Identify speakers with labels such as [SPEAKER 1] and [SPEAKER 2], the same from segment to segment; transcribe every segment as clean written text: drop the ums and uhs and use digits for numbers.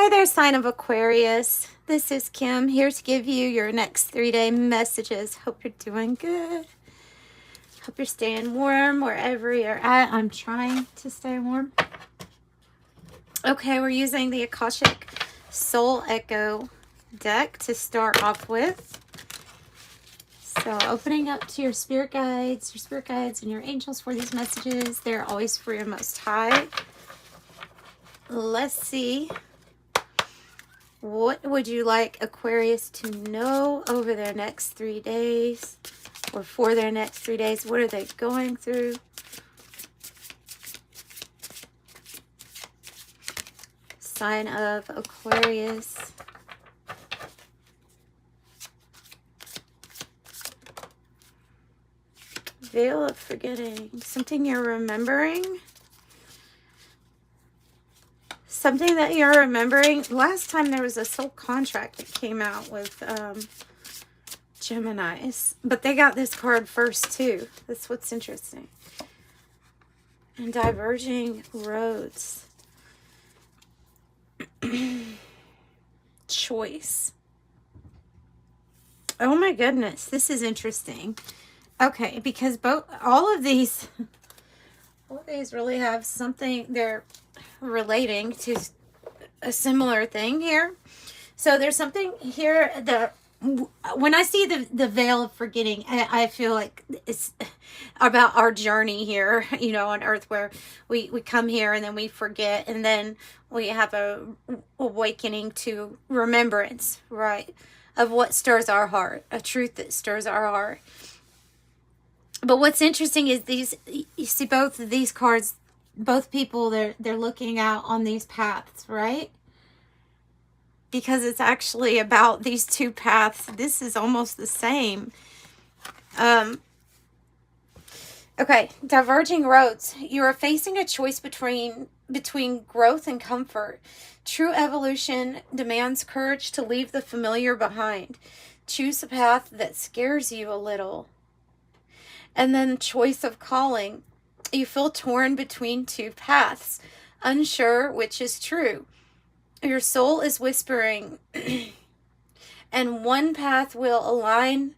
[SPEAKER 1] Hi there, sign of Aquarius. This is Kim here to give you your next 3-day messages. Hope you're doing good. Hope you're staying warm wherever you're at. I'm trying to stay warm. Okay, we're using the Akashic Soul Echo deck to start off with. So opening up to your spirit guides and your angels for these messages. They're always for your most high. Let's see. What would you like Aquarius to know over their next 3 days? Or for their next 3 days? What are they going through? Sign of Aquarius. Veil of forgetting. Something you're remembering. Something that you're remembering. Last time there was a soul contract that came out with Geminis. But they got this card first too. That's what's interesting. And diverging roads. Choice. Oh my goodness. This is interesting. Okay, because all of these really have something, they're relating to a similar thing here. So there's something here that when I see the veil of forgetting, I feel like it's about our journey here, you know, on earth, where we come here and then we forget, and then we have a awakening to remembrance, right, of what stirs our heart, a truth that stirs our heart. But what's interesting is you see both of these cards, both people, they're looking out on these paths, right? Because it's actually about these two paths. This is almost the same. Okay, diverging roads. You are facing a choice between growth and comfort. True evolution demands courage to leave the familiar behind. Choose a path that scares you a little. And then choice of calling. You feel torn between two paths, unsure which is true. Your soul is whispering, and one path will align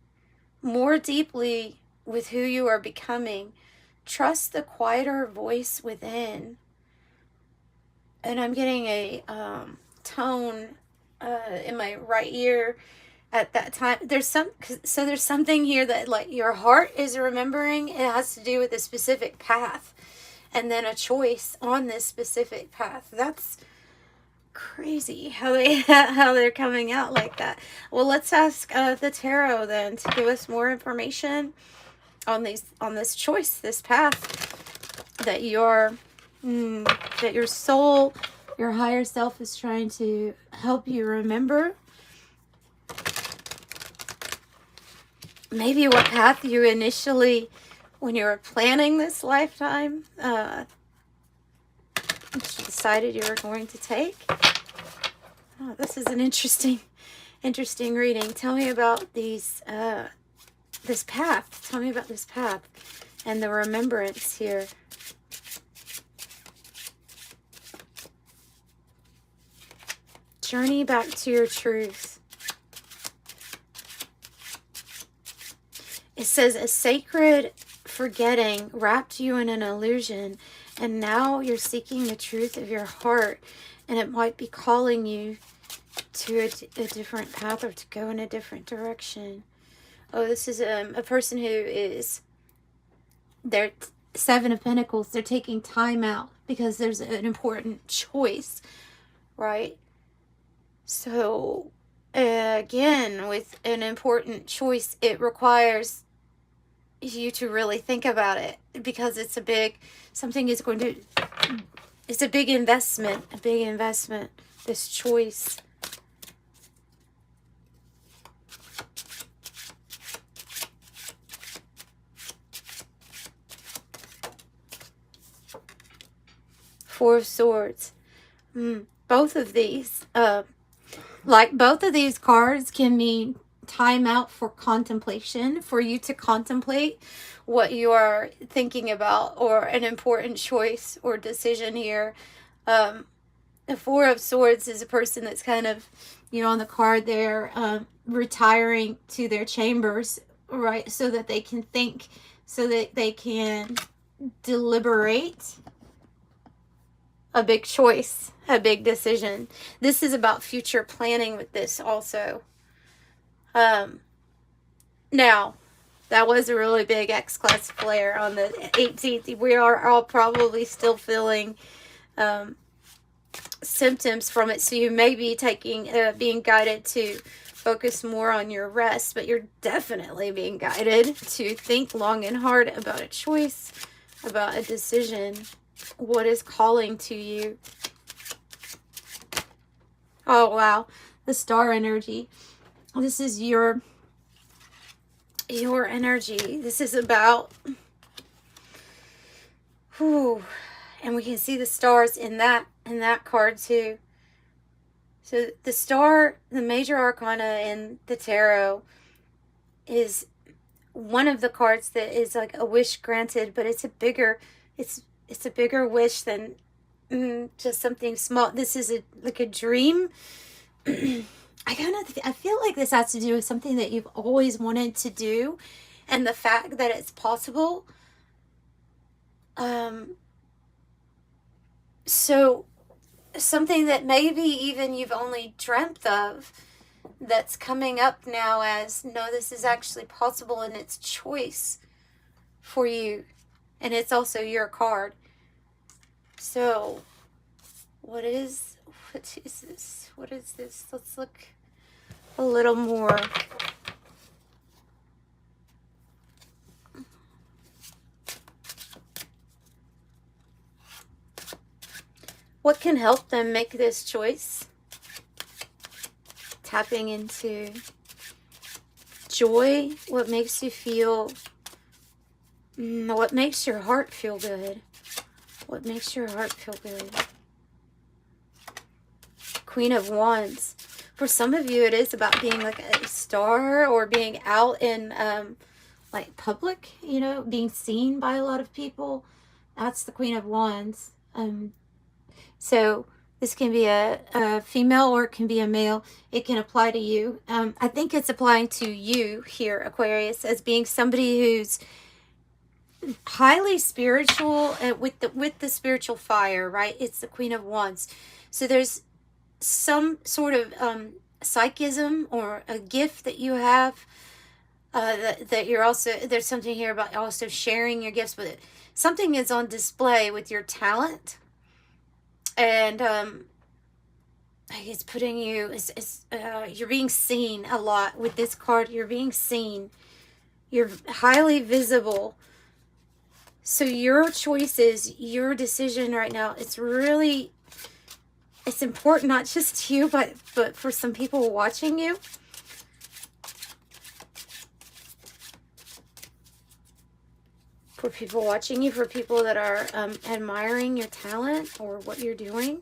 [SPEAKER 1] more deeply with who you are becoming. Trust the quieter voice within. And I'm getting a tone in my right ear at that time. There's something here that, like, your heart is remembering. It has to do with a specific path, and then a choice on this specific path. That's crazy how they're coming out like that. Well, let's ask the tarot then to give us more information on this choice, this path that your soul, your higher self, is trying to help you remember. Maybe what path you initially, when you were planning this lifetime, decided you were going to take. Oh, this is an interesting reading. Tell me about this path. Tell me about this path and the remembrance here. Journey back to your truth. It says a sacred forgetting wrapped you in an illusion, and now you're seeking the truth of your heart, and it might be calling you to a different path, or to go in a different direction. Oh, this is a person who is, they're Seven of Pentacles. They're taking time out because there's an important choice, right? So again, with an important choice, it requires you to really think about it, because it's a big investment, this choice. Four of Swords. Both of these, both of these cards can mean time out for contemplation, for you to contemplate what you are thinking about, or an important choice or decision here. The Four of Swords is a person that's kind of, on the card there, retiring to their chambers, right? So that they can think, so that they can deliberate a big choice, a big decision. This is about future planning with this also. Now, that was a really big X-class flare on the 18th. We are all probably still feeling symptoms from it, so you may be being guided to focus more on your rest, but you're definitely being guided to think long and hard about a choice, about a decision, what is calling to you. Oh, wow. The star energy. This is your energy. This is about, and we can see the stars in that card too. So the star, the major arcana in the tarot, is one of the cards that is like a wish granted, but it's a bigger wish than just something small. This is like a dream. I feel like this has to do with something that you've always wanted to do, and the fact that it's possible. So something that maybe even you've only dreamt of, that's coming up now as, no, this is actually possible, and it's choice for you, and it's also your card. So what is this? Let's look a little more. What can help them make this choice? Tapping into joy. What makes you feel, what makes your heart feel good? What makes your heart feel good? Queen of Wands. For some of you, it is about being like a star, or being out in like public, being seen by a lot of people. That's the Queen of Wands. So this can be a female, or it can be a male. It can apply to you. I think it's applying to you here, Aquarius, as being somebody who's highly spiritual, with the spiritual fire, right? It's the Queen of Wands. So there's some sort of psychism, or a gift that you have, that you're also, there's something here about also sharing your gifts, but something is on display with your talent. And it's putting you, you're being seen a lot with this card. You're being seen. You're highly visible. So your choices, your decision right now, it's important, not just to you, but for some people watching you. For people watching you, for people that are admiring your talent or what you're doing.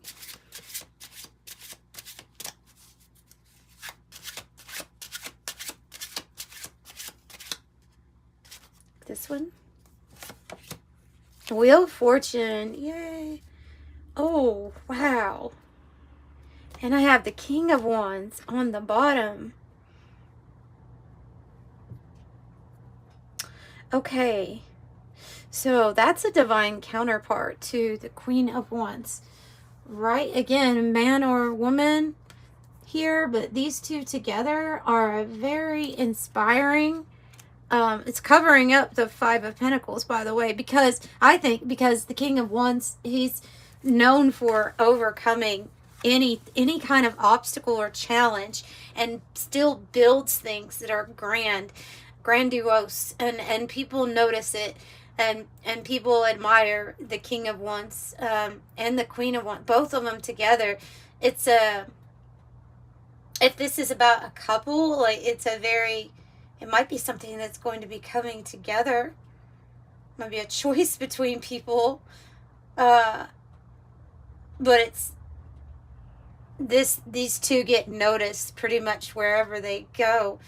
[SPEAKER 1] This one. Wheel of Fortune. Yay. Oh, wow. And I have the King of Wands on the bottom. Okay. So that's a divine counterpart to the Queen of Wands. Right? Again, man or woman here, but these two together are very inspiring. It's covering up the Five of Pentacles, by the way, because the King of Wands, he's known for overcoming any kind of obstacle or challenge, and still builds things that are grandiose, and people notice it. And people admire the King of Wands and the Queen of Wands, both of them together. If this is about a couple, like it might be something that's going to be coming together. It might be a choice between people, but these two get noticed pretty much wherever they go.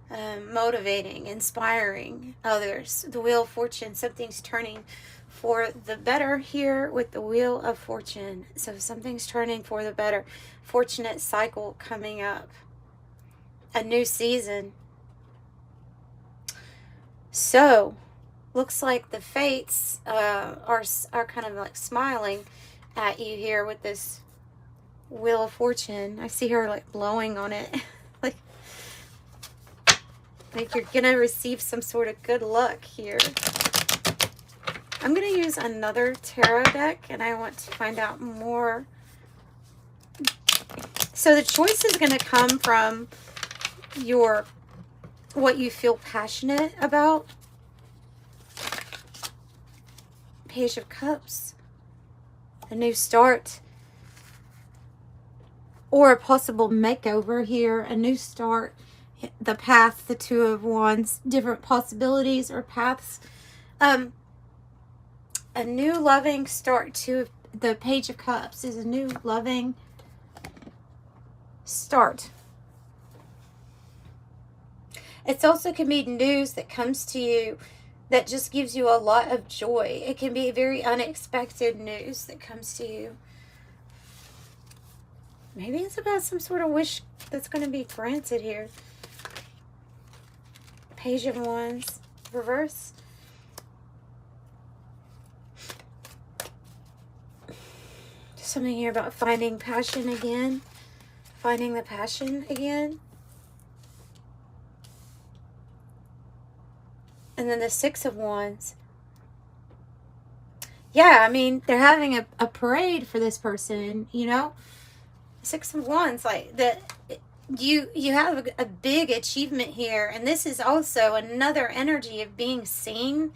[SPEAKER 1] Motivating, inspiring others. The Wheel of Fortune, something's turning for the better here with the Wheel of Fortune. So something's turning for the better. Fortunate cycle coming up. A new season. So, looks like the fates are kind of like smiling at you here with this Wheel of Fortune. I see her like blowing on it. like you're going to receive some sort of good luck here. I'm going to use another tarot deck, and I want to find out more. So the choice is going to come from what you feel passionate about. Page of Cups. A new start. Or a possible makeover here. A new start. The path, the Two of Wands. Different possibilities or paths. A new loving start. The Page of Cups is a new loving start. It's also can be news that comes to you that just gives you a lot of joy. It can be very unexpected news that comes to you. Maybe it's about some sort of wish that's going to be granted here. Page of Wands, reverse. Something here about finding passion again. Finding the passion again. And then the Six of Wands. Yeah, I mean, they're having a parade for this person, you know? Six of Wands, like, you have a big achievement here. And this is also another energy of being seen.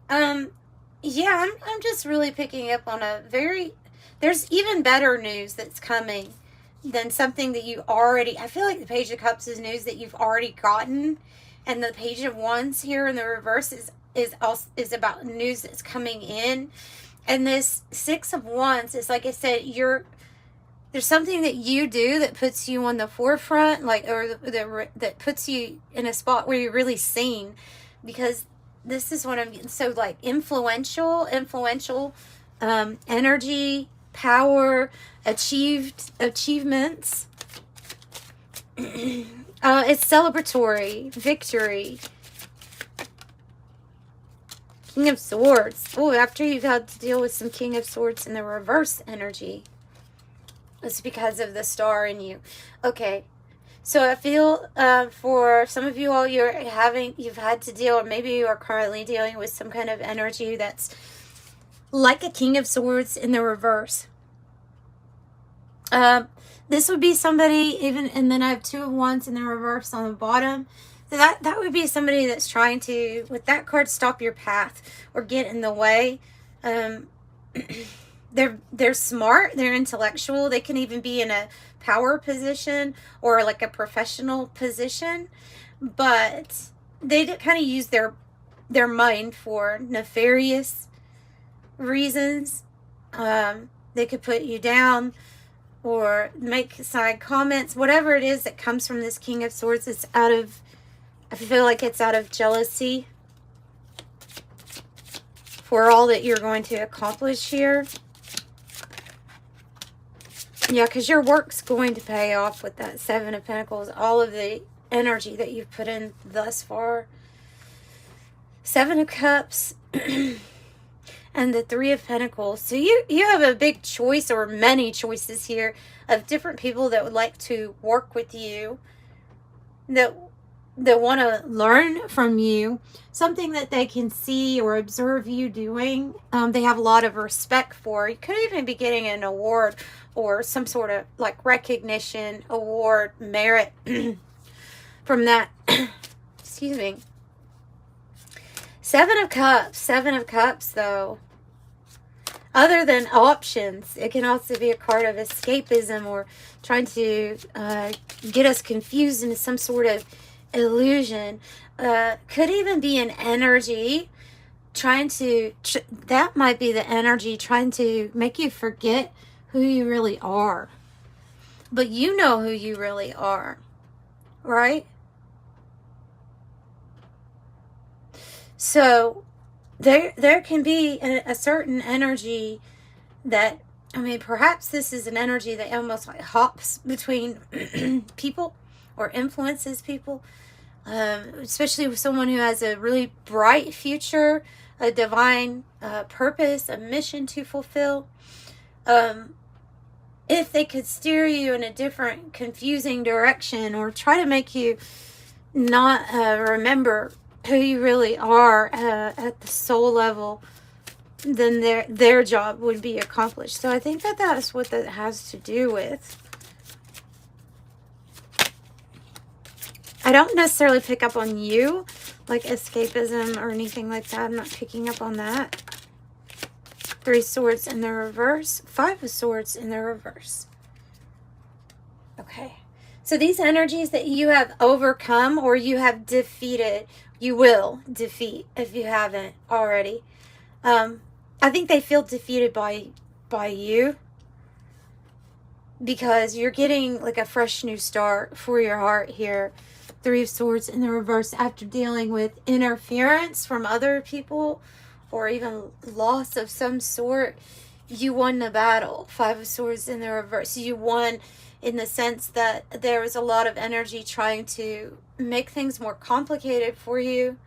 [SPEAKER 1] Yeah, I'm just really picking up on there's even better news that's coming than something that you already, I feel like the Page of Cups is news that you've already gotten. And the Page of Wands here in the reverse is about news that's coming in. And this Six of Wands is, like I said, there's something that you do that puts you on the forefront, like, or that puts you in a spot where you're really seen, because this is what I'm getting. So like influential energy, power, achievements. It's celebratory, victory. King of Swords. Oh, after you've had to deal with some King of Swords in the reverse energy. It's because of the star in you. Okay. So I feel for some of you all, you've had to deal, or maybe you are currently dealing with some kind of energy that's like a King of Swords in the reverse. This would be somebody, and then I have Two of Wands in the reverse on the bottom. So that would be somebody that's trying to, with that card, stop your path or get in the way. They're smart, they're intellectual, they can even be in a power position or like a professional position, but they kind of use their mind for nefarious reasons. They could put you down or make side comments, whatever it is that comes from this King of Swords. I feel like it's out of jealousy for all that you're going to accomplish here. Yeah, because your work's going to pay off with that Seven of Pentacles. All of the energy that you've put in thus far. Seven of Cups and the Three of Pentacles. So you have a big choice, or many choices here, of different people that would like to work with you, that want to learn from you, something that they can see or observe you doing. They have a lot of respect for. You could even be getting an award or some sort of like recognition, award, merit from that. Excuse me. Seven of Cups, though. Other than options, it can also be a card of escapism or trying to get us confused into some sort of illusion. Could even be an energy trying to, that might be the energy trying to make you forget who you really are. But you know who you really are, right? So there can be a certain energy that, I mean, perhaps this is an energy that almost like hops between people or influences people, especially with someone who has a really bright future, a divine purpose, a mission to fulfill. If they could steer you in a different, confusing direction, or try to make you not remember who you really are at the soul level, then their job would be accomplished. So I think that that's what that has to do with. I don't necessarily pick up on you, like escapism or anything like that. I'm not picking up on that. 3 swords in the reverse. 5 of swords in the reverse. Okay. So these energies that you have overcome or you have defeated, you will defeat if you haven't already. I think they feel defeated by you, because you're getting like a fresh new start for your heart here. 3 of swords in the reverse, after dealing with interference from other people or even loss of some sort, you won the battle. 5 of swords in the reverse. You won in the sense that there was a lot of energy trying to make things more complicated for you,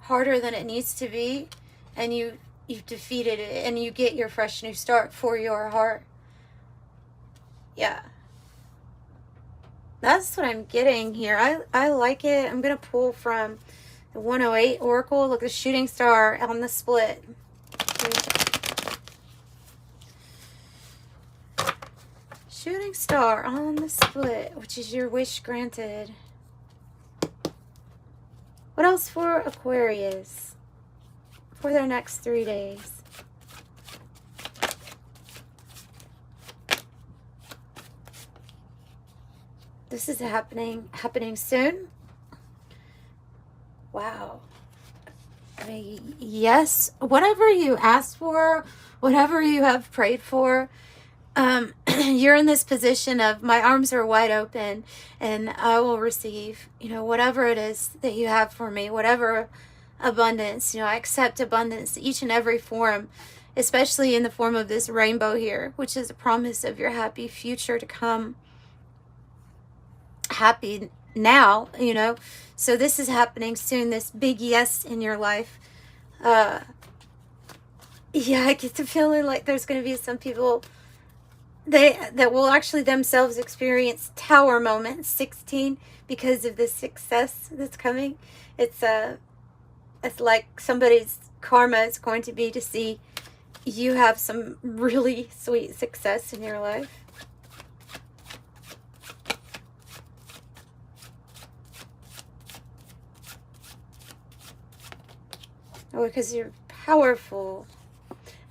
[SPEAKER 1] harder than it needs to be, and you've defeated it, and you get your fresh new start for your heart. Yeah. That's what I'm getting here. I like it. I'm going to pull from the 108 Oracle. Look, the shooting star on the split. Shooting star on the split, which is your wish granted. What else for Aquarius for their next 3 days? This is happening soon. Wow. I mean, yes, whatever you asked for, whatever you have prayed for, you're in this position of, my arms are wide open and I will receive, whatever it is that you have for me, whatever abundance. I accept abundance, each and every form, especially in the form of this rainbow here, which is a promise of your happy future to come. Happy now, so this is happening soon, this big yes in your life. Yeah, I get the feeling like there's going to be some people that will actually themselves experience tower moments, 16, because of the success that's coming. It's like somebody's karma is going to be to see you have some really sweet success in your life. Oh, because you're powerful.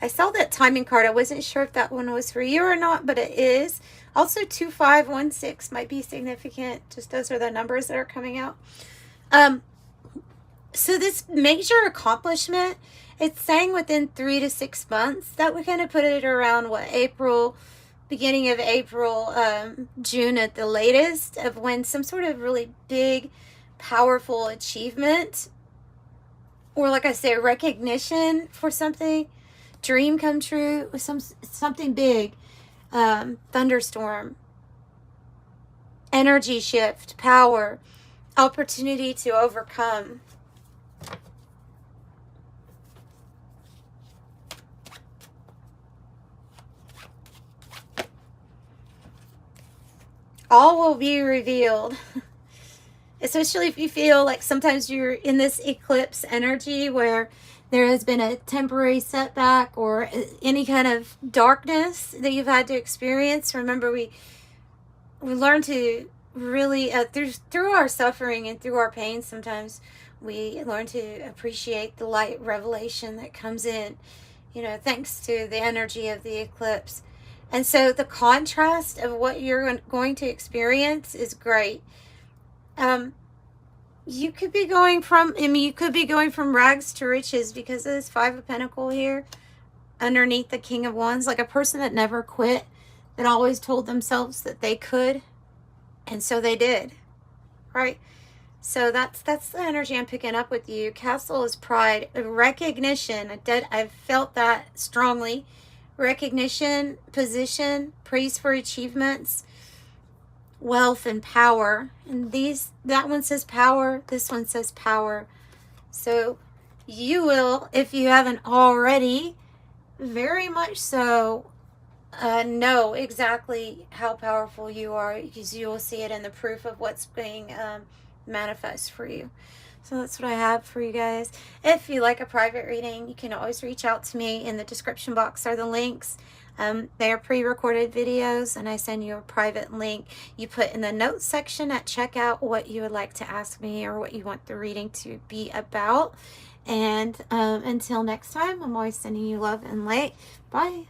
[SPEAKER 1] I saw that timing card. I wasn't sure if that one was for you or not, but it is. Also, 2516 might be significant. Just those are the numbers that are coming out. So this major accomplishment, it's saying within 3 to 6 months. That would kind of put it around, April, beginning of April, June at the latest, of when some sort of really big, powerful achievement, or like I say, recognition for something, dream come true, something big, thunderstorm, energy shift, power, opportunity to overcome. All will be revealed. Especially if you feel like sometimes you're in this eclipse energy where there has been a temporary setback or any kind of darkness that you've had to experience. Remember, we learn to really, through our suffering and through our pain, sometimes we learn to appreciate the light revelation that comes in, thanks to the energy of the eclipse. And so the contrast of what you're going to experience is great. You could be going from, rags to riches, because of this 5 of Pentacles here underneath the King of Wands, like a person that never quit, that always told themselves that they could, and so they did, right? So that's the energy I'm picking up with you. Castle is pride, recognition. I've felt that strongly. Recognition, position, praise for achievements, wealth, and power. And that one says power, this one says power. So you will, if you haven't already, very much so, know exactly how powerful you are, because you will see it in the proof of what's being manifest for you. So that's what I have for you guys. If you like a private reading, you can always reach out to me. In the description box are the links. They are pre-recorded videos, and I send you a private link. You put in the notes section at checkout what you would like to ask me or what you want the reading to be about. And until next time, I'm always sending you love and light. Bye.